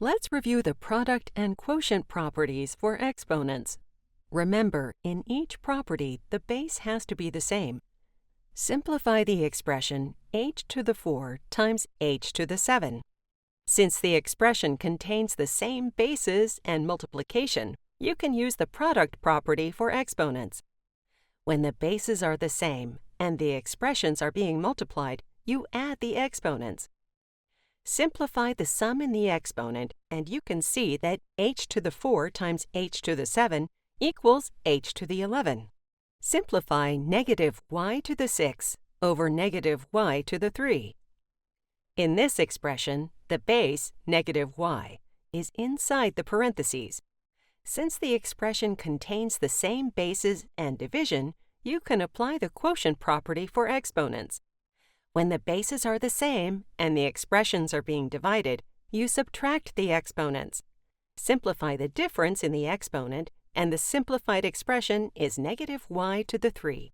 Let's review the product and quotient properties for exponents. Remember, in each property, the base has to be the same. Simplify the expression h to the 4 times h to the 7. Since the expression contains the same bases and multiplication, you can use the product property for exponents. When the bases are the same and the expressions are being multiplied, you add the exponents. Simplify the sum in the exponent, and you can see that h to the 4 times h to the 7 equals h to the 11. Simplify negative y to the 6 over negative y to the 3. In this expression, the base, negative y, is inside the parentheses. Since the expression contains the same bases and division, you can apply the quotient property for exponents. When the bases are the same and the expressions are being divided, you subtract the exponents. Simplify the difference in the exponent, and the simplified expression is negative y to the 3.